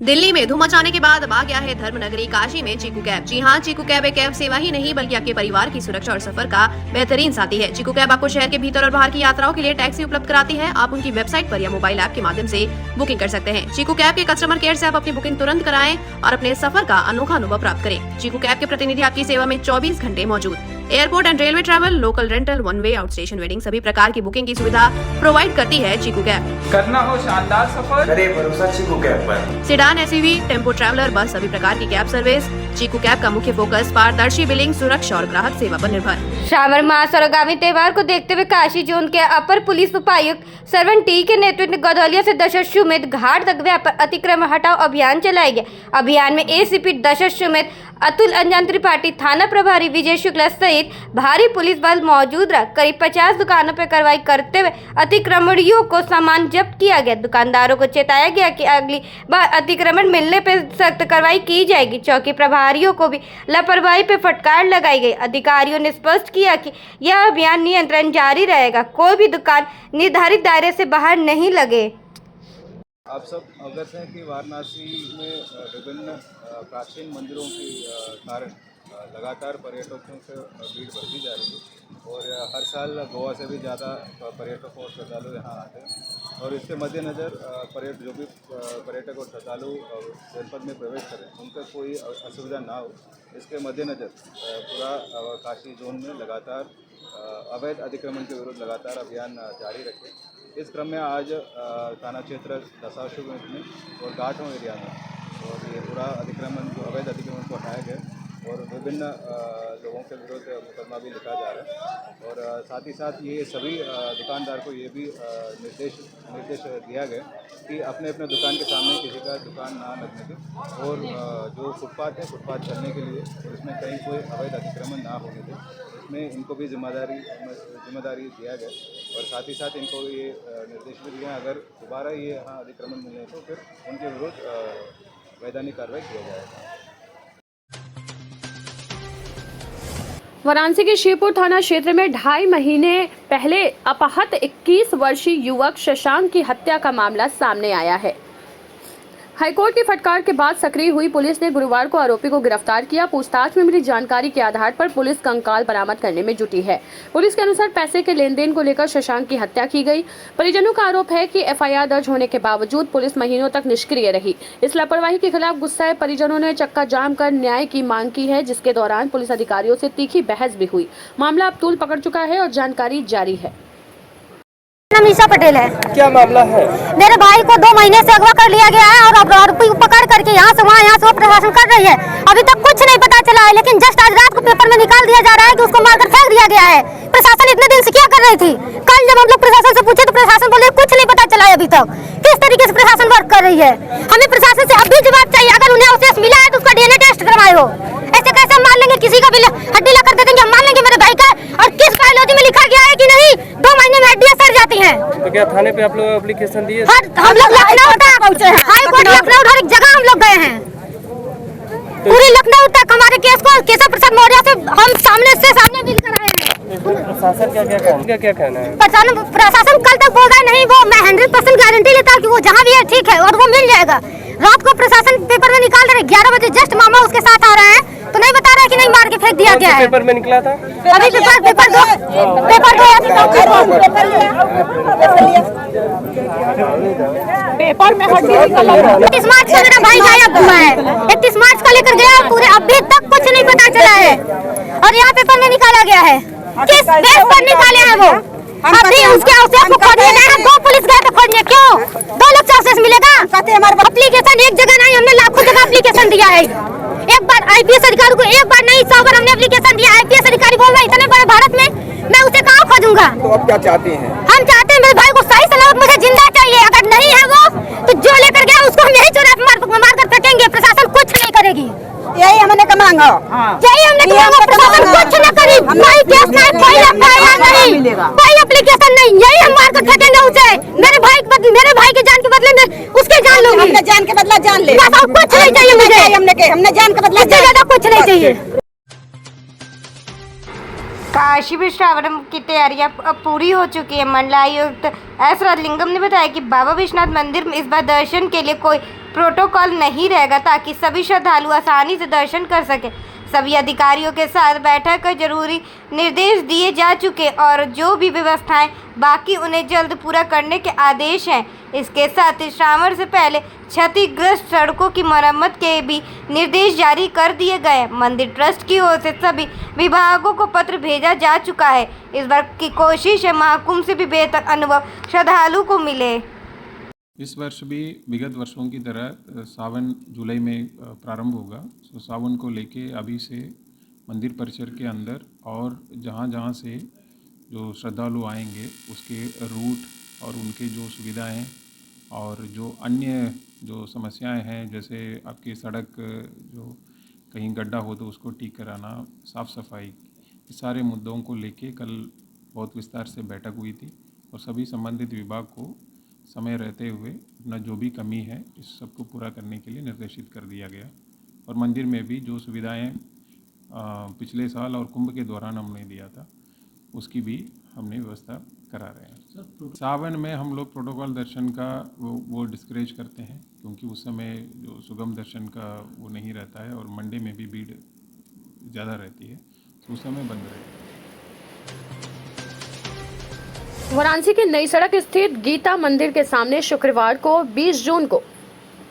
दिल्ली में धूम मचाने के बाद अब आ गया है धर्मनगरी काशी में चीकू कैब। जी हाँ, चीकू कैब एक कैब सेवा ही नहीं बल्कि आपके परिवार की सुरक्षा और सफर का बेहतरीन साथी है। चीकू कैब आपको शहर के भीतर और बाहर की यात्राओं के लिए टैक्सी उपलब्ध कराती है। आप उनकी वेबसाइट पर या मोबाइल ऐप के माध्यम से बुकिंग कर सकते हैं। चीकू कैब के कस्टमर केयर से आप अपनी बुकिंग तुरंत कराएं और अपने सफर का अनोखा अनुभव प्राप्त करें। चीकू कैब के प्रतिनिधि आपकी सेवा में 24 घंटे मौजूद। Airport and railway travel, local rental, one way, out station wedding सभी प्रकार की बुकिंग की सुविधा प्रोवाइड करती है चीकू कैब। करना हो शानदार सफर, करे भरोसा चीकू कैब पर। सेडान, एसयूवी, टेम्पो ट्रैवलर, बस सभी प्रकार की कैब सर्विस। चीकू कैब का मुख्य फोकस पारदर्शी बिलिंग, सुरक्षा और ग्राहक सेवा पर निर्भर। श्रावण मास और आगामी त्योहार को देखते हुए काशी जोन के अपर पुलिस उपायुक्त सरवण टी के नेतृत्व में गौधौलिया से दशाश्वमेध घाट तक व्यापक अतिक्रमण हटाओ अभियान चलाया गया। अभियान में एसीपी दशाश्वमेध अतुल अंजन त्रिपाठी, थाना प्रभारी विजय शुक्ला सहित भारी पुलिस बल मौजूद रहा। करीब 50 दुकानों पर कार्रवाई करते हुए अतिक्रमणियों को सामान जब्त किया गया। दुकानदारों को चेताया गया कि अगली बार अतिक्रमण मिलने पर सख्त कार्रवाई की जाएगी। चौकी प्रभारियों को भी लापरवाही पर फटकार लगाई गई। अधिकारियों ने स्पष्ट किया कि यह अभियान नियंत्रण जारी रहेगा, कोई भी दुकान निर्धारित दायरे से बाहर नहीं लगे। आप सब अवगत हैं कि वाराणसी में विभिन्न प्राचीन मंदिरों के कारण लगातार पर्यटकों से भीड़ बढ़ती जा रही है और हर साल गोवा से भी ज़्यादा पर्यटक और श्रद्धालु यहाँ आते हैं और इसके मद्देनज़र जो भी पर्यटक और श्रद्धालु जनपद में प्रवेश करें उनका कोई असुविधा ना हो, इसके मद्देनज़र पूरा काशी जोन में लगातार अवैध अतिक्रमण के विरुद्ध लगातार अभियान जारी रखें। इस क्रम में आज थाना क्षेत्र दशाश्वमेध में और घाटों एरिया में और ये पूरा अतिक्रमण जो अवैध अतिक्रमण को हटाया गया और विभिन्न लोगों के विरुद्ध मुकदमा भी लिखा जा रहा है और साथ ही साथ ये सभी दुकानदार को ये भी निर्देश दिया गया कि अपने अपने दुकान के सामने किसी का दुकान ना लगने दें और जो फुटपाथ है फुटपाथ चलने के लिए और इसमें कहीं कोई अवैध अतिक्रमण ना होने दें, इसमें इनको भी जिम्मेदारी दिया गया और साथ ही साथ इनको ये निर्देश भी दिए अगर दोबारा ये यहाँ अतिक्रमण मिले तो फिर उनके विरुद्ध वैधानिक कार्रवाई किया जाएगा। वाराणसी के शिवपुर थाना क्षेत्र में 2.5 महीने पहले अपहृत 21 वर्षीय युवक शशांक की हत्या का मामला सामने आया है। हाईकोर्ट की फटकार के बाद सक्रिय हुई पुलिस ने गुरुवार को आरोपी को गिरफ्तार किया। पूछताछ में मिली जानकारी के आधार पर पुलिस कंकाल बरामद करने में जुटी है। पुलिस के अनुसार पैसे के लेन देन को लेकर शशांक की हत्या की गई। परिजनों का आरोप है कि एफआईआर दर्ज होने के बावजूद पुलिस महीनों तक निष्क्रिय रही। इस लापरवाही के खिलाफ गुस्साए परिजनों ने चक्का जाम कर न्याय की मांग की है, जिसके दौरान पुलिस अधिकारियों से तीखी बहस भी हुई। मामला अब तूल पकड़ चुका है और जानकारी जारी है। मीशा पटेल है। क्या मामला है? मेरे भाई को 2 महीने से अगवा कर लिया गया है और अब आरोपी पकड़ करके यहाँ से वहाँ प्रशासन कर रही है। अभी तक कुछ नहीं पता चला है, लेकिन जस्ट आज रात को पेपर में निकाल दिया जा रहा है कि उसको मारकर फेंक दिया गया है। प्रशासन इतने दिन से क्या कर रही थी? कल जब हम लोग प्रशासन से पूछे तो प्रशासन बोले कुछ नहीं पता चला है अभी तक। किस तरीके से प्रशासन वर्क कर रही है, हमें प्रशासन से अब भी जवाब चाहिए। अगर उन्हें अवशेष मिला है तो उसका डीएनए टेस्ट करवाए हो। ऐसे कैसे हम मान लेंगे? किसी का भी हड्डी ला कर दे देंगे, हम मान लेंगे मेरे भाई का? और किस बायोलॉजी में लिखा गया है कि नहीं 2 महीने में हड्डियां सड़ जाती हैं? तो क्या थाने पे आप लोग एप्लीकेशन दिए? हम लोग लखनऊ तक पहुंचे हैं, हाई कोर्ट लखनऊ हर एक जगह हम लोग गए हैं। पूरी लखनऊ तक हमारे केस को केशव प्रसाद मौर्य से हम सामने मिल कर आए हैं। प्रशासन क्या कहना है? प्रशासन कल तक बोल रहा है नहीं, वो मैं 100% गारंटी लेता हूँ कि वो जहाँ भी है ठीक है और वो मिल जाएगा। रात को प्रशासन पेपर में निकाल रहे 11 बजे जस्ट मामा उसके साथ आ रहे हैं तो नहीं बता रहे कि नहीं मार के फेंक दिया गया है। पेपर में निकला था अभी पेपर दो पेपर में 31 मार्च को मेरा भाई गायब हुआ है। 31 मार्च को लेकर गया, पूरे अभी तक कुछ नहीं पता चला है और यहाँ पेपर में निकाला गया है। किस बेस पर निकाले हैं वो? अभी उसके अवशेष को खोजने गए हैं, 2 पुलिस गए थे खोजने। क्यों 2 लोग से अवशेष मिलेगा? एप्लीकेशन एक जगह नहीं, हमने लाखों जगह एप्लीकेशन दिया है। एक बार आईपीएस अधिकारी को एक बार नहीं 100 बार हमने एप्लीकेशन दिया। आईपीएस अधिकारी बोल रहा है इतने बड़े भारत में मैं उसे कहाँ खोजूंगा? तो अब क्या चाहते हैं? हम चाहते हैं मेरे भाई को सही सलामत मुझे जिंदा चाहिए। अगर नहीं है वो तो जो लेकर गया उसको हम यही चोरा मार कर फेंकेंगे। प्रशासन कुछ नहीं करेगी, यही हमने कमांगा। यही हमने कमांगा। प्रशासन कुछ न करी, कोई केस नहीं, कोई एफआईआर नहीं, कोई एप्लीकेशन नहीं, यही हम मार कर फेंकेंगे उसे। मेरे भाई की जान के बदले में उसकी जान लूंगी। हमने जान के बदला जान ले, बस और कुछ नहीं चाहिए मुझे। हमने जान के बदला इससे ज्यादा कुछ नहीं चाहिए। काशी में श्रावण की तैयारियां अब पूरी हो चुकी है। मंडलायुक्त एस राजलिंगम ने बताया कि बाबा विश्वनाथ मंदिर में इस बार दर्शन के लिए कोई प्रोटोकॉल नहीं रहेगा ताकि सभी श्रद्धालु आसानी से दर्शन कर सकें। सभी अधिकारियों के साथ बैठक कर जरूरी निर्देश दिए जा चुके और जो भी व्यवस्थाएं बाकी उन्हें जल्द पूरा करने के आदेश हैं। इसके साथ ही श्रावण से पहले क्षतिग्रस्त सड़कों की मरम्मत के भी निर्देश जारी कर दिए गए। मंदिर ट्रस्ट की ओर से सभी विभागों को पत्र भेजा जा चुका है। इस बार की कोशिश है महाकुंभ से भी बेहतर अनुभव श्रद्धालु को मिले। इस वर्ष भी विगत वर्षों की तरह सावन जुलाई में प्रारंभ होगा। तो सावन को लेके अभी से मंदिर परिसर के अंदर और जहाँ से जो श्रद्धालु आएंगे उसके रूट और उनके जो सुविधाएं और जो अन्य जो समस्याएं हैं, जैसे आपकी सड़क जो कहीं गड्ढा हो तो उसको ठीक कराना, साफ़ सफाई, इस सारे मुद्दों को लेके कल बहुत विस्तार से बैठक हुई थी और सभी संबंधित विभाग को समय रहते हुए अपना जो भी कमी है इस सबको पूरा करने के लिए निर्देशित कर दिया गया। और मंदिर में भी जो सुविधाएं पिछले साल और कुंभ के दौरान हमने दिया था उसकी भी हमने व्यवस्था करा रहे हैं। सावन में हम लोग प्रोटोकॉल दर्शन का वो डिस्करेज करते हैं क्योंकि उस समय जो सुगम दर्शन का वो नहीं रहता है और मंडे में भी भीड़ ज़्यादा रहती है, तो उस समय बंद रहेगा। वाराणसी के नई सड़क स्थित गीता मंदिर के सामने शुक्रवार को 20 जून को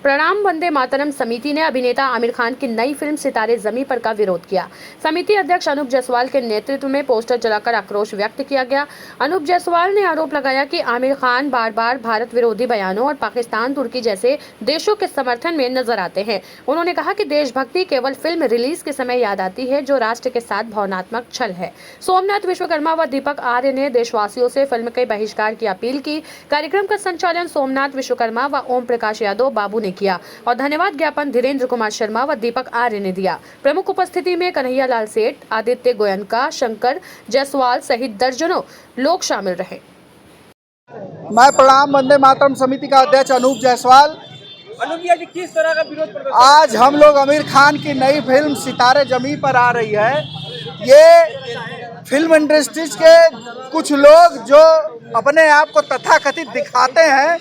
प्रणाम वंदे मातरम समिति ने अभिनेता आमिर खान की नई फिल्म सितारे जमी पर का विरोध किया। समिति अध्यक्ष अनूप जायसवाल के नेतृत्व में पोस्टर जलाकर आक्रोश व्यक्त किया गया। अनूप जायसवाल ने आरोप लगाया कि आमिर खान बार बार भारत विरोधी बयानों और पाकिस्तान, तुर्की जैसे देशों के समर्थन में नजर आते हैं। उन्होंने कहा कि देशभक्ति केवल फिल्म रिलीज के समय याद आती है, जो राष्ट्र के साथ भावनात्मक छल है। सोमनाथ विश्वकर्मा व दीपक आर्य ने देशवासियों से फिल्म के बहिष्कार की अपील की। कार्यक्रम का संचालन सोमनाथ विश्वकर्मा व ओम प्रकाश यादव बाबू ने किया और धन्यवाद ज्ञापन धीरेन्द्र कुमार शर्मा व दीपक आर्य ने दिया। प्रमुख उपस्थिति में कन्हैया लाल सेठ, आदित्य गोयनका, शंकर जायसवाल सहित दर्जनों लोग शामिल रहे। मैं प्रणाम वंदे मातरम समिति का अध्यक्ष अनूप जायसवाल। किस तरह का विरोध आज हम लोग आमिर खान की नई फिल्म सितारे जमी पर आ रही है। ये फिल्म इंडस्ट्री के कुछ लोग जो अपने आप को तथाकथित दिखाते हैं,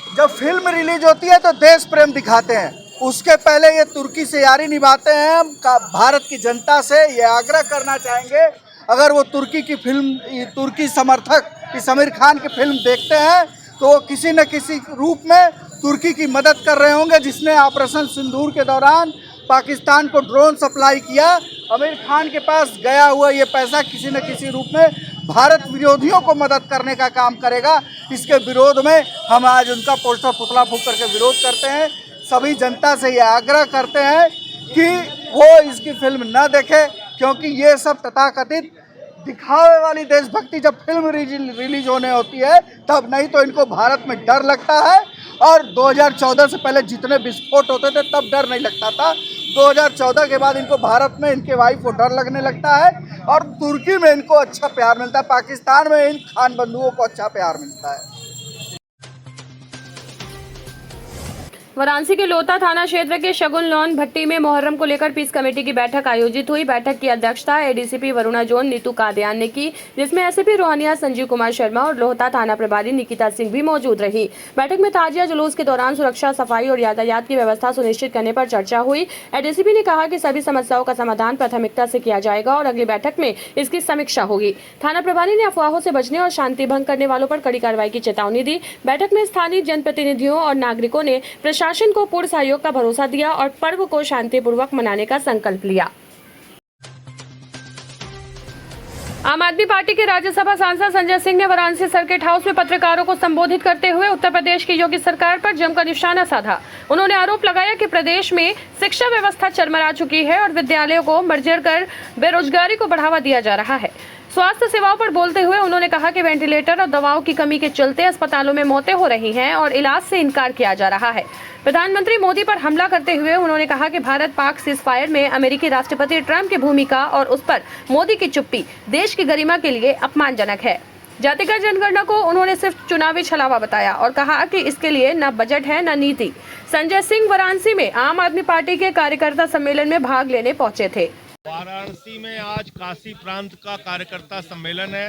जब फिल्म रिलीज होती है तो देश प्रेम दिखाते हैं, उसके पहले ये तुर्की से यारी निभाते हैं। हम भारत की जनता से ये आग्रह करना चाहेंगे, अगर वो तुर्की की फिल्म, तुर्की समर्थक इस आमिर खान की फिल्म देखते हैं तो वो किसी न किसी रूप में तुर्की की मदद कर रहे होंगे, जिसने ऑपरेशन सिंदूर के दौरान पाकिस्तान को ड्रोन सप्लाई किया। आमिर खान के पास गया हुआ ये पैसा किसी न किसी रूप में भारत विरोधियों को मदद करने का काम करेगा। इसके विरोध में हम आज उनका पोस्टर पुतला फूंक करके विरोध करते हैं। सभी जनता से ये आग्रह करते हैं कि वो इसकी फिल्म न देखे, क्योंकि ये सब तथाकथित दिखावे वाली देशभक्ति जब फिल्म रिलीज होने होती है तब, नहीं तो इनको भारत में डर लगता है। और 2014 से पहले जितने विस्फोट होते थे तब डर नहीं लगता था। 2014 के बाद इनको भारत में इनके वाइफ को डर लगने लगता है और तुर्की में इनको अच्छा प्यार मिलता है, पाकिस्तान में इन खान बंधुओं को अच्छा प्यार मिलता है। वाराणसी के लोता थाना क्षेत्र के शगुन लॉन भट्टी में मुहर्रम को लेकर पीस कमेटी की बैठक आयोजित हुई। बैठक की अध्यक्षता एडीसीपी वरुणा जोन नीतू कादियान ने की, जिसमें एसपी रोहानिया संजीव कुमार शर्मा और लोहता थाना प्रभारी निकिता सिंह भी मौजूद रही। बैठक में ताजिया जुलूस के दौरान सुरक्षा, सफाई और यातायात की व्यवस्था सुनिश्चित करने पर चर्चा हुई। एडीसीपी ने कहा कि सभी समस्याओं का समाधान प्राथमिकता से किया जाएगा और अगली बैठक में इसकी समीक्षा होगी। थाना प्रभारी ने अफवाहों से बचने और शांति भंग करने वालों पर कड़ी कार्रवाई की चेतावनी दी। बैठक में स्थानीय जनप्रतिनिधियों और नागरिकों ने प्रशासन को पूर्ण सहयोग का भरोसा दिया और पर्व को शांतिपूर्वक मनाने का संकल्प लिया। आम आदमी पार्टी के राज्यसभा सांसद संजय सिंह ने वाराणसी सर्किट हाउस में पत्रकारों को संबोधित करते हुए उत्तर प्रदेश की योगी सरकार पर जमकर निशाना साधा। उन्होंने आरोप लगाया कि प्रदेश में शिक्षा व्यवस्था चरमरा चुकी है और विद्यालयों को मर्जर कर बेरोजगारी को बढ़ावा दिया जा रहा है। स्वास्थ्य सेवाओं पर बोलते हुए उन्होंने कहा कि वेंटिलेटर और दवाओं की कमी के चलते अस्पतालों में मौतें हो रही हैं और इलाज से इनकार किया जा रहा है। प्रधानमंत्री मोदी पर हमला करते हुए उन्होंने कहा कि भारत पाक सीजफायर में अमेरिकी राष्ट्रपति ट्रंप की भूमिका और उस पर मोदी की चुप्पी देश की गरिमा के लिए अपमानजनक है। जातिगत जनगणना को उन्होंने सिर्फ चुनावी छलावा बताया और कहा कि इसके लिए न बजट है न नीति। संजय सिंह वाराणसी में आम आदमी पार्टी के कार्यकर्ता सम्मेलन में भाग लेने पहुंचे थे। वाराणसी में आज काशी प्रांत का कार्यकर्ता सम्मेलन है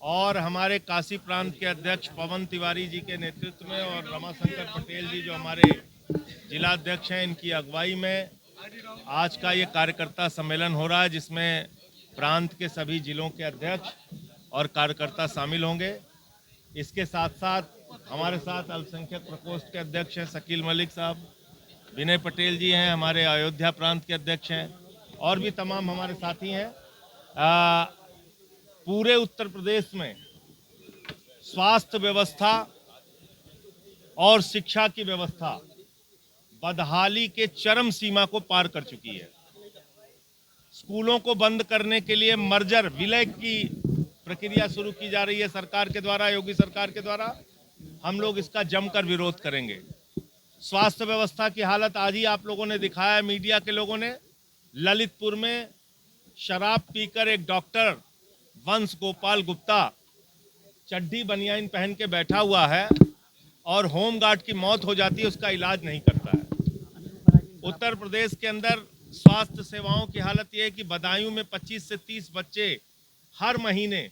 और हमारे काशी प्रांत के अध्यक्ष पवन तिवारी जी के नेतृत्व में और रमाशंकर पटेल जी जो हमारे जिला अध्यक्ष हैं, इनकी अगुवाई में आज का ये कार्यकर्ता सम्मेलन हो रहा है, जिसमें प्रांत के सभी जिलों के अध्यक्ष और कार्यकर्ता शामिल होंगे। इसके साथ साथ हमारे साथ अल्पसंख्यक प्रकोष्ठ के अध्यक्ष हैं शकील मलिक साहब, विनय पटेल जी हैं, हमारे अयोध्या प्रांत के अध्यक्ष हैं, और भी तमाम हमारे साथी हैं। पूरे उत्तर प्रदेश में स्वास्थ्य व्यवस्था और शिक्षा की व्यवस्था बदहाली के चरम सीमा को पार कर चुकी है। स्कूलों को बंद करने के लिए मर्जर विलय की प्रक्रिया शुरू की जा रही है सरकार के द्वारा, योगी सरकार के द्वारा। हम लोग इसका जमकर विरोध करेंगे। स्वास्थ्य व्यवस्था की हालत आज ही आप लोगों ने दिखाया, मीडिया के लोगों ने। ललितपुर में शराब पीकर एक डॉक्टर वंश गोपाल गुप्ता चड्डी बनियान पहन के बैठा हुआ है और होमगार्ड की मौत हो जाती है, उसका इलाज नहीं करता है। उत्तर प्रदेश के अंदर स्वास्थ्य सेवाओं की हालत यह है कि बदायूं में 25 से 30 बच्चे हर महीने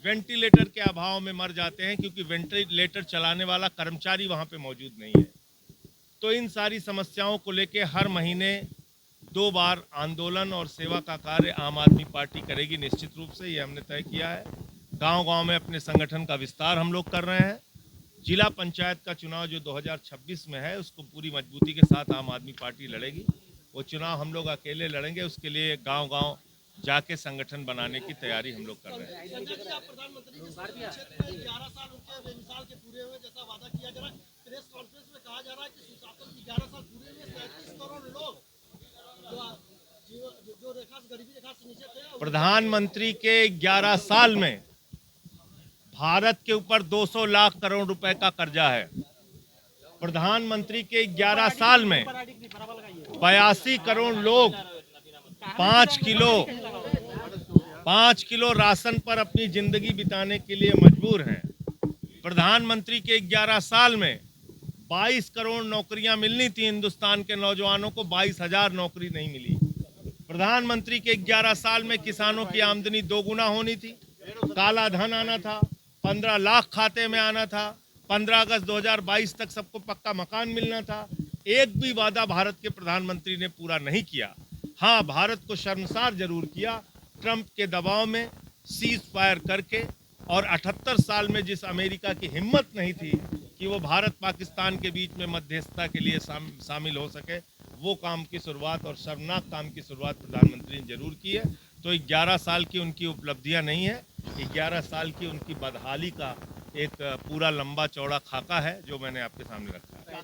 वेंटिलेटर के अभाव में मर जाते हैं, क्योंकि वेंटिलेटर चलाने वाला कर्मचारी वहां पे मौजूद नहीं है। तो इन सारी समस्याओं को लेके हर महीने 2 बार आंदोलन और सेवा का कार्य आम आदमी पार्टी करेगी निश्चित रूप से, ये हमने तय किया है। गांव-गांव में अपने संगठन का विस्तार हम लोग कर रहे हैं। जिला पंचायत का चुनाव जो 2026 में है, उसको पूरी मजबूती के साथ आम आदमी पार्टी लड़ेगी। वो चुनाव हम लोग अकेले लड़ेंगे, उसके लिए गांव-गांव जाके संगठन बनाने की तैयारी हम लोग कर रहे हैं। प्रधानमंत्री के 11 साल में भारत के ऊपर 200 लाख करोड़ रुपए का कर्जा है। प्रधानमंत्री के 11 साल में 82 करोड़ लोग 5 किलो राशन पर अपनी जिंदगी बिताने के लिए मजबूर हैं। प्रधानमंत्री के 11 साल में 22 करोड़ नौकरियां मिलनी थी हिंदुस्तान के नौजवानों को, 22,000 नौकरी नहीं मिली। प्रधानमंत्री के 11 साल में किसानों की आमदनी 2 गुना होनी थी, काला धन आना था, 15 लाख खाते में आना था, 15 अगस्त 2022 तक सबको पक्का मकान मिलना था। एक भी वादा भारत के प्रधानमंत्री ने पूरा नहीं किया। हाँ, भारत को शर्मसार जरूर किया ट्रंप के दबाव में सीज फायर करके, और 78 साल में जिस अमेरिका की हिम्मत नहीं थी कि वो भारत पाकिस्तान के बीच में मध्यस्थता के लिए शामिल हो सके, वो काम की शुरुआत और शर्मनाक काम की शुरुआत प्रधानमंत्री ने जरूर की है। तो 11 साल की उनकी उपलब्धियां नहीं है, 11 साल की उनकी बदहाली का एक पूरा लंबा चौड़ा खाका है जो मैंने आपके सामने रखा है।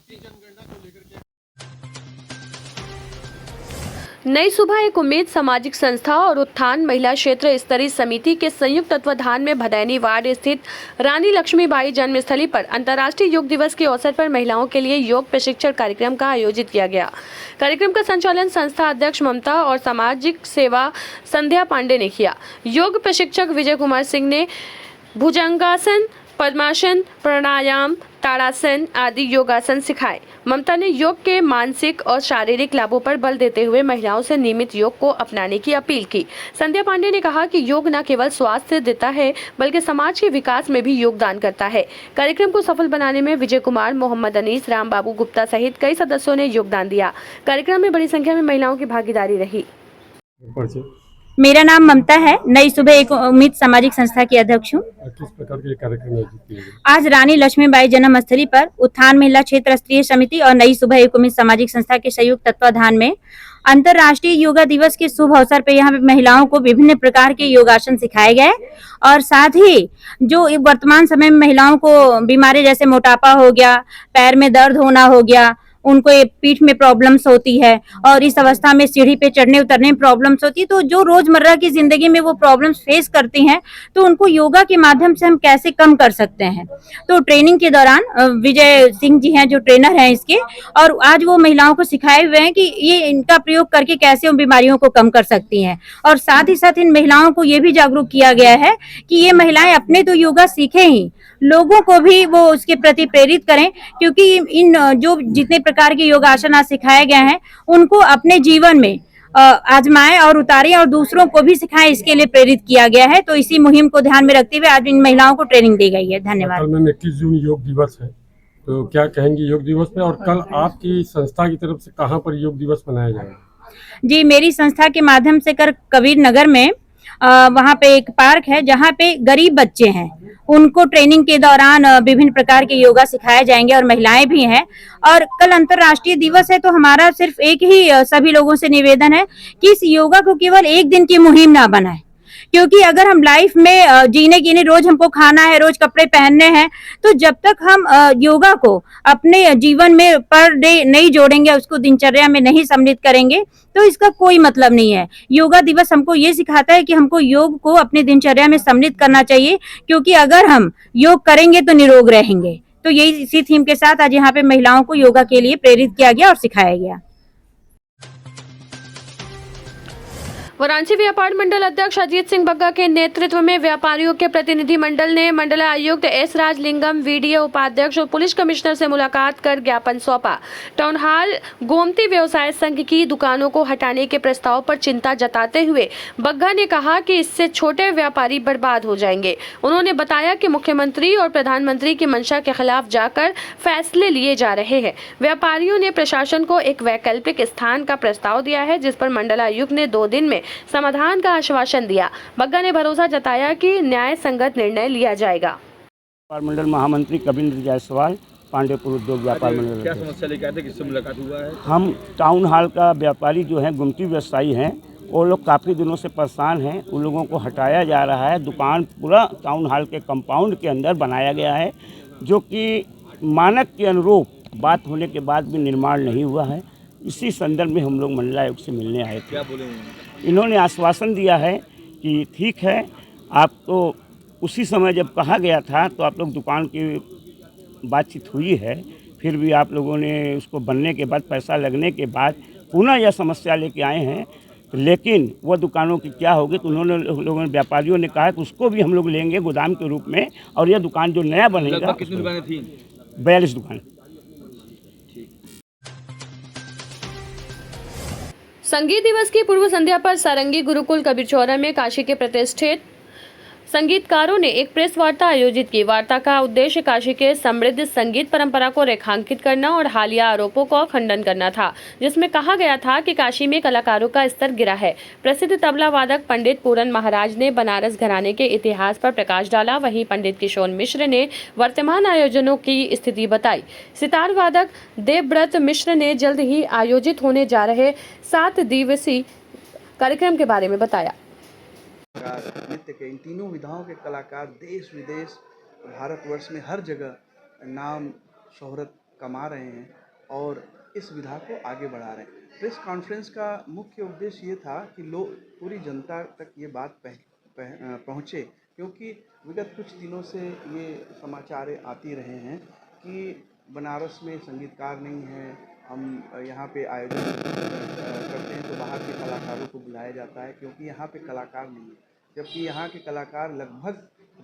नई सुबह एक उम्मीद सामाजिक संस्था और उत्थान महिला क्षेत्र स्तरीय समिति के संयुक्त तत्वाधान में भदैनी वार्ड स्थित रानी लक्ष्मीबाई जन्मस्थली पर अंतर्राष्ट्रीय योग दिवस के अवसर पर महिलाओं के लिए योग प्रशिक्षण कार्यक्रम का आयोजित किया गया। कार्यक्रम का संचालन संस्था अध्यक्ष ममता और सामाजिक सेवा संध्या पांडे ने किया। योग प्रशिक्षक विजय कुमार सिंह ने भुजंगासन, पद्मासन, प्राणायाम, ताड़ासन आदि योगासन सिखाए। ममता ने योग के मानसिक और शारीरिक लाभों पर बल देते हुए महिलाओं से नियमित योग को अपनाने की अपील की। संध्या पांडे ने कहा कि योग न केवल स्वास्थ्य देता है बल्कि समाज के विकास में भी योगदान करता है। कार्यक्रम को सफल बनाने में विजय कुमार, मोहम्मद अनीस, राम बाबू गुप्ता सहित कई सदस्यों ने योगदान दिया। कार्यक्रम में बड़ी संख्या में महिलाओं की भागीदारी रही। मेरा नाम ममता है, नई सुबह एक उम्मीद सामाजिक संस्था की अध्यक्ष हूँ। किस प्रकार के कार्यक्रम आज रानी लक्ष्मीबाई जन्मस्थली पर उत्थान महिला क्षेत्र स्तरीय समिति और नई सुबह एक उम्मीद सामाजिक संस्था के संयुक्त तत्वाधान में अंतर्राष्ट्रीय योगा दिवस के शुभ अवसर पर यहाँ पे महिलाओं को विभिन्न प्रकार के योगासन सिखाए गए, और साथ ही जो वर्तमान समय में महिलाओं को बीमारी जैसे मोटापा हो गया, पैर में दर्द होना हो गया, उनको पीठ में प्रॉब्लम्स होती है और इस अवस्था में सीढ़ी पे चढ़ने उतरने में प्रॉब्लम्स होती है, तो जो रोजमर्रा की जिंदगी में वो प्रॉब्लम्स फेस करती हैं तो उनको योगा के माध्यम से हम कैसे कम कर सकते हैं। तो ट्रेनिंग के दौरान विजय सिंह जी हैं जो ट्रेनर हैं इसके, और आज वो महिलाओं को सिखाए हुए हैं कि ये इनका प्रयोग करके कैसे उन बीमारियों को कम कर सकती हैं। और साथ ही साथ इन महिलाओं को ये भी जागरूक किया गया है कि ये महिलाएं अपने तो योगा सीखें ही, लोगों को भी वो उसके प्रति प्रेरित करें, क्योंकि इन जो जितने प्रकार के योगासन आज सिखाए गए हैं उनको अपने जीवन में आजमाएं और उतारें और दूसरों को भी सिखाएं, इसके लिए प्रेरित किया गया है। तो इसी मुहिम को ध्यान में रखते हुए आज इन महिलाओं को ट्रेनिंग दी गई है। धन्यवाद। कल मैम 21 जून योग दिवस है, तो क्या कहेंगी योग दिवस पे, और कल आपकी संस्था की तरफ से कहाँ पर योग दिवस मनाया जाएगा? जी, मेरी संस्था के माध्यम से कबीर नगर में वहाँ पे एक पार्क है जहाँ पे गरीब बच्चे हैं, उनको ट्रेनिंग के दौरान विभिन्न प्रकार के योगा सिखाए जाएंगे और महिलाएं भी हैं। और कल अंतर्राष्ट्रीय दिवस है, तो हमारा सिर्फ एक ही सभी लोगों से निवेदन है कि इस योगा को केवल एक दिन की मुहिम ना बनाए, क्योंकि अगर हम लाइफ में जीने के लिए रोज हमको खाना है, रोज कपड़े पहनने हैं, तो जब तक हम योगा को अपने जीवन में पर डे नहीं जोड़ेंगे, उसको दिनचर्या में नहीं सम्मिलित करेंगे, तो इसका कोई मतलब नहीं है। योगा दिवस हमको ये सिखाता है कि हमको योग को अपने दिनचर्या में सम्मिलित करना चाहिए, क्योंकि अगर हम योग करेंगे तो निरोग रहेंगे। तो यही इसी थीम के साथ आज यहाँ पे महिलाओं को योगा के लिए प्रेरित किया गया और सिखाया गया। वाराणसी व्यापार मंडल अध्यक्ष अजीत सिंह बग्गा के नेतृत्व में व्यापारियों के प्रतिनिधि मंडल ने मंडल आयुक्त एस राजलिंगम, वीडीओ उपाध्यक्ष और पुलिस कमिश्नर से मुलाकात कर ज्ञापन सौंपा। टाउन हॉल गोमती व्यवसाय संघ की दुकानों को हटाने के प्रस्ताव पर चिंता जताते हुए बग्गा ने कहा कि इससे छोटे व्यापारी बर्बाद हो जाएंगे। उन्होंने बताया कि मुख्यमंत्री और प्रधानमंत्री की मंशा के खिलाफ जाकर फैसले लिए जा रहे हैं। व्यापारियों ने प्रशासन को एक वैकल्पिक स्थान का प्रस्ताव दिया है, जिस पर मंडल आयुक्त ने 2 दिन में समाधान का आश्वासन दिया। बग्गा ने भरोसा जताया कि न्याय संगत निर्णय लिया जाएगा। व्यापार मंडल महामंत्री कविंद्र जायसवाल, पांडेपुर उद्योग व्यापार मंडल। क्या समस्या लेकर आए थे, किससे मुलाकात हुआ है? हम टाउन हॉल का व्यापारी जो है गुमती व्यवसायी हैं, वो लोग काफ़ी दिनों से परेशान हैं। उन लोगों को हटाया जा रहा है। दुकान पूरा टाउन हॉल के कंपाउंड के अंदर बनाया गया है, जो कि मानक के अनुरूप बात होने के बाद भी निर्माण नहीं हुआ है। इसी संदर्भ में हम लोग मंडल आयुक्त से मिलने आए थे। क्या बोले? इन्होंने आश्वासन दिया है कि ठीक है, आपको उसी समय जब कहा गया था तो आप लोग दुकान की बातचीत हुई है, फिर भी आप लोगों ने उसको बनने के बाद, पैसा लगने के बाद पुनः यह समस्या लेके आए हैं। लेकिन वह दुकानों की क्या होगी, तो उन्होंने लोगों ने, व्यापारियों ने कहा कि उसको भी हम लोग लेंगे गोदाम के रूप में, और यह दुकान जो नया बनेगा। कितनी दुकानें थी? 42 दुकान। संगीत दिवस की पूर्व संध्या पर सारंगी गुरुकुल कबीरचौरा में काशी के प्रतिष्ठित संगीतकारों ने एक प्रेस वार्ता आयोजित की। वार्ता का उद्देश्य काशी के समृद्ध संगीत परंपरा को रेखांकित करना और हालिया आरोपों का खंडन करना था, जिसमें कहा गया था कि काशी में कलाकारों का स्तर गिरा है। प्रसिद्ध तबला वादक पंडित पूरन महाराज ने बनारस घराने के इतिहास पर प्रकाश डाला। वहीं पंडित किशोर मिश्र ने वर्तमान आयोजनों की स्थिति बताई। सितार वादक देवव्रत मिश्र ने जल्द ही आयोजित होने जा रहे 7 दिवसीय कार्यक्रम के बारे में बताया। नृत्य के इन तीनों विधाओं के कलाकार देश विदेश, भारतवर्ष में हर जगह नाम शोहरत कमा रहे हैं और इस विधा को आगे बढ़ा रहे हैं। प्रेस कॉन्फ्रेंस का मुख्य उद्देश्य ये था कि लोग, पूरी जनता तक ये बात पहुँचे, क्योंकि विगत कुछ दिनों से ये समाचार आती रहे हैं कि बनारस में संगीतकार नहीं है। हम यहाँ पे आयोजन करते हैं तो बाहर के कलाकारों को बुलाया जाता है, क्योंकि यहाँ पे कलाकार नहीं है, जबकि यहाँ के कलाकार लगभग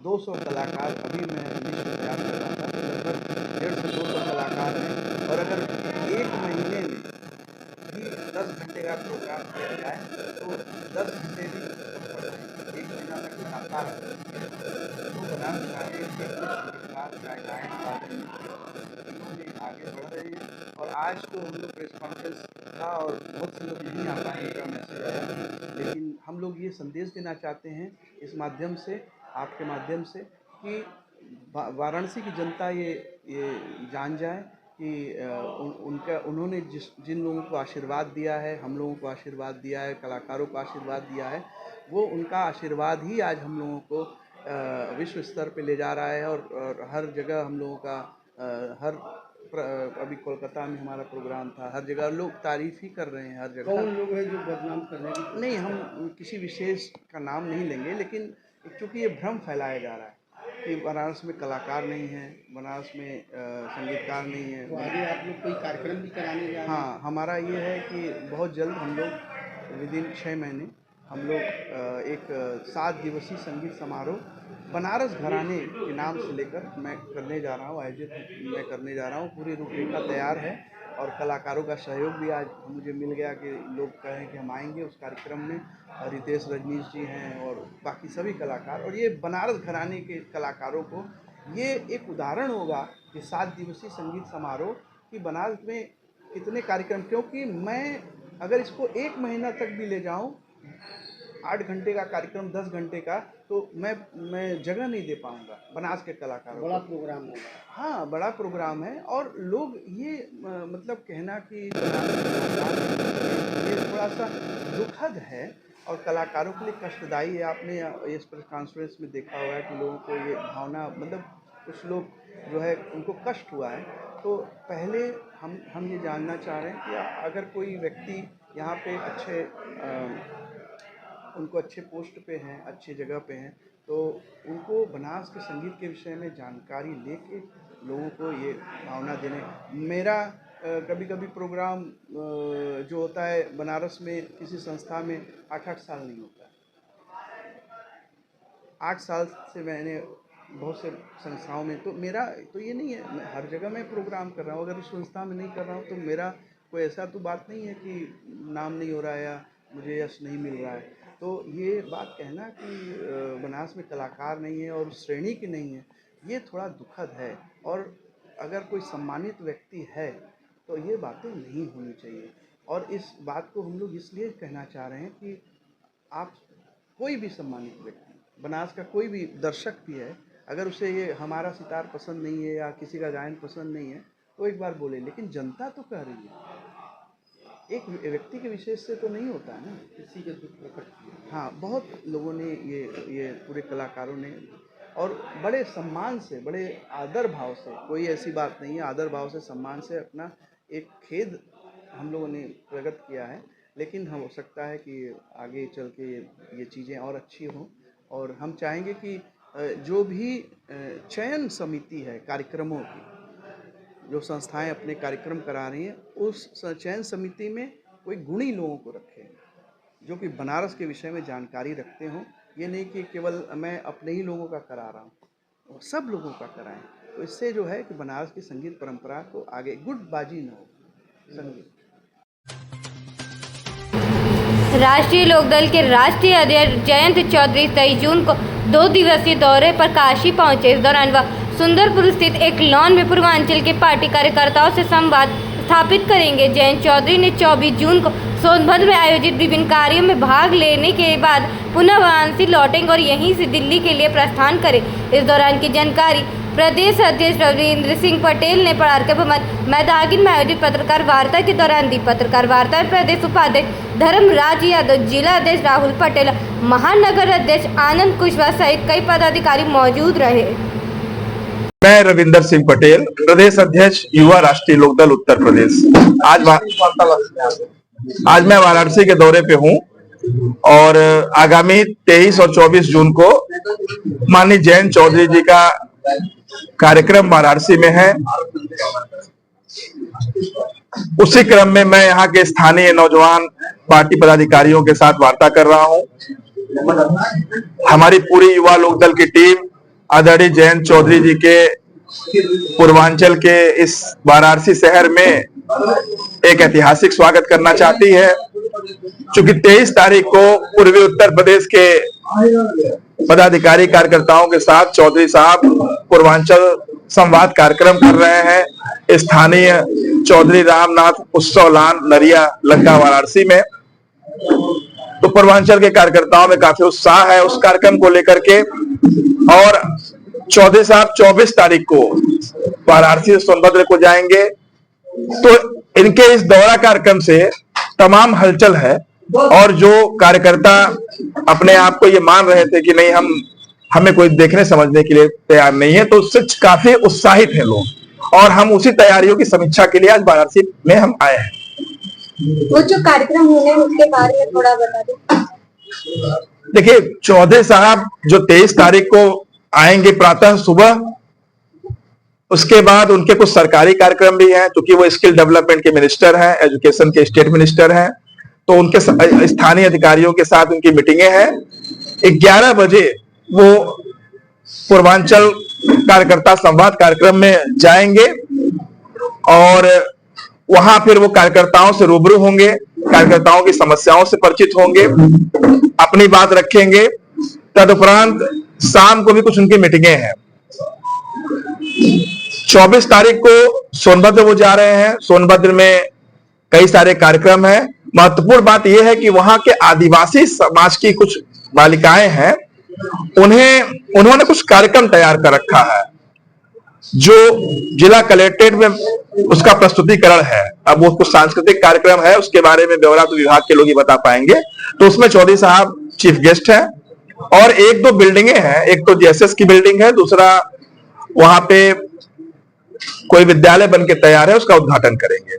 200 कलाकार, अभी मैं लिस्ट तैयार कर रहा था, तो लगभग 150 से 200 कलाकार हैं। और अगर एक महीने में भी 10 घंटे का प्रोग्राम किया जाए तो 10 घंटे भी एक महीना तक लगातार तो बनारस आगे बढ़ रहे हैं। और आज तो हम लोग प्रेस कॉन्फ्रेंस था और बहुत से लोग नहीं आ पाए का मैसेज आया, लेकिन हम लोग ये संदेश देना चाहते हैं इस माध्यम से, आपके माध्यम से, कि वाराणसी की जनता ये जान जाए कि उन्होंने जिन लोगों को आशीर्वाद दिया है, हम लोगों को आशीर्वाद दिया है, कलाकारों को आशीर्वाद दिया है, वो उनका आशीर्वाद ही आज हम लोगों को विश्व स्तर पे ले जा रहा है। और हर जगह हम लोगों का अभी कोलकाता में हमारा प्रोग्राम था, हर जगह लोग तारीफ ही कर रहे हैं। हर जगह कौन लोग हैं जो बदनाम करने की? नहीं, हम किसी विशेष का नाम नहीं लेंगे, लेकिन चूँकि ये भ्रम फैलाया जा रहा है कि बनारस में कलाकार नहीं है, बनारस में संगीतकार नहीं है। आगे आप लोग कोई कार्यक्रम भी कराने जा रहे हैं? हाँ, हमारा ये है कि बहुत जल्द हम लोग विदिन 6 महीने हम लोग एक 7 दिवसीय संगीत समारोह बनारस घराने के नाम से लेकर मैं करने जा रहा हूँ, आयोजित मैं करने जा रहा हूँ। पूरी रूपरेखा तैयार है और कलाकारों का सहयोग भी आज मुझे मिल गया कि लोग कहें कि हम आएंगे उस कार्यक्रम में। रितेश रजनीश जी हैं और बाकी सभी कलाकार, और ये बनारस घराने के कलाकारों को ये एक उदाहरण होगा कि 7 दिवसीय संगीत समारोह कि बनारस में कितने कार्यक्रम, क्योंकि मैं अगर इसको 1 महीना तक भी ले जाऊं, 8 घंटे का कार्यक्रम 10 घंटे का, तो मैं जगह नहीं दे पाऊंगा बनारस के कलाकारों। बड़ा प्रोग्राम है। हाँ, बड़ा प्रोग्राम है। और लोग ये मतलब कहना कि ये थोड़ा सा दुखद है और कलाकारों के लिए कष्टदायी है। आपने इस प्रेस कॉन्फ्रेंस में देखा होगा कि लोगों को ये भावना, मतलब कुछ लोग जो है उनको कष्ट हुआ है। तो पहले हम ये जानना चाह रहे हैं कि अगर कोई व्यक्ति यहाँ पे उनको अच्छे पोस्ट पे हैं, अच्छी जगह पे हैं, तो उनको बनारस के संगीत के विषय में जानकारी लेके लोगों को ये भावना देने। मेरा कभी कभी प्रोग्राम जो होता है बनारस में किसी संस्था में 8-8 साल नहीं होता है। 8 साल से मैंने बहुत से संस्थाओं में, तो मेरा तो ये नहीं है मैं हर जगह मैं प्रोग्राम कर रहा हूँ। अगर उस संस्था में नहीं कर रहा हूँ तो मेरा कोई ऐसा तो बात नहीं है कि नाम नहीं हो रहा है या मुझे यश नहीं मिल रहा है। तो ये बात कहना कि बनारस में कलाकार नहीं है और उस श्रेणी की नहीं है, ये थोड़ा दुखद है। और अगर कोई सम्मानित व्यक्ति है तो ये बातें नहीं होनी चाहिए। और इस बात को हम लोग इसलिए कहना चाह रहे हैं कि आप कोई भी सम्मानित व्यक्ति, बनारस का कोई भी दर्शक भी है, अगर उसे ये हमारा सितार पसंद नहीं है या किसी का गायन पसंद नहीं है तो एक बार बोले, लेकिन जनता तो कह रही है। एक व्यक्ति के विशेष से तो नहीं होता है ना, किसी के दुख प्रकट। हाँ, बहुत लोगों ने ये पूरे कलाकारों ने और बड़े सम्मान से, बड़े आदर भाव से, कोई ऐसी बात नहीं है, आदर भाव से, सम्मान से अपना एक खेद हम लोगों ने प्रकट किया है। लेकिन हो सकता है कि आगे चल के ये चीज़ें और अच्छी हों। और हम चाहेंगे कि जो भी चयन समिति है कार्यक्रमों की, जो संस्थाएं अपने कार्यक्रम करा रही हैं, उस चयन समिति में कोई गुणी लोगों को रखें जो कि बनारस के विषय में जानकारी रखते हों। ये नहीं कि केवल मैं अपने ही लोगों का करा रहा हूँ, सब लोगों का कराएं। तो इससे जो है कि बनारस की संगीत परंपरा को आगे गुटबाजी न हो। संगीत राष्ट्रीय लोकदल के राष्ट्रीय अध्यक्ष जयंत चौधरी 23 जून को 2 दिवसीय दौरे पर काशी पहुंचे। इस दौरान वह सुंदरपुर स्थित एक लॉन में पूर्वांचल के पार्टी कार्यकर्ताओं से संवाद स्थापित करेंगे। जयंत चौधरी ने 24 जून को सोनभद्र में आयोजित विभिन्न कार्यों में भाग लेने के बाद पुनः वाराणसी लौटेंगे और यहीं से दिल्ली के लिए प्रस्थान करें। इस दौरान की जानकारी प्रदेश अध्यक्ष रविंद्र सिंह पटेल ने परार्के भवन मैदागिन में आयोजित पत्रकार वार्ता के दौरान दी। पत्रकार वार्ता में प्रदेश उपाध्यक्ष धर्मराज यादव, जिला अध्यक्ष राहुल पटेल, महानगर अध्यक्ष आनंद कुशवाहा सहित कई पदाधिकारी मौजूद रहे। मैं रविंद्र सिंह पटेल, प्रदेश अध्यक्ष युवा राष्ट्रीय लोकदल उत्तर प्रदेश। आज मैं वाराणसी के दौरे पे हूँ और आगामी 23 और 24 जून को माननीय जयंत चौधरी जी का कार्यक्रम वाराणसी में है। उसी क्रम में मैं यहाँ के स्थानीय नौजवान पार्टी पदाधिकारियों के साथ वार्ता कर रहा हूँ। हमारी पूरी युवा लोकदल की टीम आदरणीय जयंत चौधरी जी के पूर्वांचल के इस वाराणसी शहर में एक ऐतिहासिक स्वागत करना चाहती है। चूंकि 23 तारीख को पूर्वी उत्तर प्रदेश के पदाधिकारी कार्यकर्ताओं के साथ चौधरी साहब पूर्वांचल संवाद कार्यक्रम कर रहे हैं स्थानीय चौधरी रामनाथ उत्सव लान नरिया लंका वाराणसी में। तो पूर्वांचल के कार्यकर्ताओं में काफी उत्साह है उस कार्यक्रम को लेकर के। और चौधरी साहब 24 तारीख को वाराणसी से सोनभद्र को जाएंगे। तो इनके इस दौरा कार्यक्रम से तमाम हलचल है और जो कार्यकर्ता अपने आप को ये मान रहे थे कि नहीं हमें कोई देखने समझने के लिए तैयार नहीं है, तो उससे काफी उत्साहित है लोग। और हम उसी तैयारियों की समीक्षा के लिए आज वाराणसी में हम आए हैं। वो जो कार्यक्रम होने उसके बारे में थोड़ा बता दें। देखिए, चौधरी साहब जो 23 तारीख को आएंगे प्रातः सुबह, उसके बाद उनके कुछ सरकारी कार्यक्रम भी हैं क्योंकि वो स्किल डेवलपमेंट के मिनिस्टर हैं, एजुकेशन के स्टेट मिनिस्टर हैं। तो उनके स्थानीय अधिकारियों के साथ उनकी मीटिंगें हैं। 11 बजे वो पूर्वांचल कार्यकर्ता संवाद कार्यक्रम में जाएंगे और वहां फिर वो कार्यकर्ताओं से रूबरू होंगे, कार्यकर्ताओं की समस्याओं से परिचित होंगे, अपनी बात रखेंगे। तदुपरांत शाम को भी कुछ उनकी मीटिंगें हैं। 24 तारीख को सोनभद्र वो जा रहे हैं। सोनभद्र में कई सारे कार्यक्रम हैं। महत्वपूर्ण बात यह है कि वहां के आदिवासी समाज की कुछ बालिकाएं हैं, उन्होंने कुछ कार्यक्रम तैयार कर रखा है जो जिला कलेक्ट्रेट में उसका प्रस्तुतिकरण है। अब वो कुछ सांस्कृतिक कार्यक्रम है, उसके बारे में ब्यौरा तो विभाग के लोग ही बता पाएंगे। तो उसमें चौधरी साहब चीफ गेस्ट हैं और एक दो बिल्डिंगें हैं। एक तो जेएसएस की बिल्डिंग है, दूसरा वहां पे कोई विद्यालय बन के तैयार है, उसका उद्घाटन करेंगे।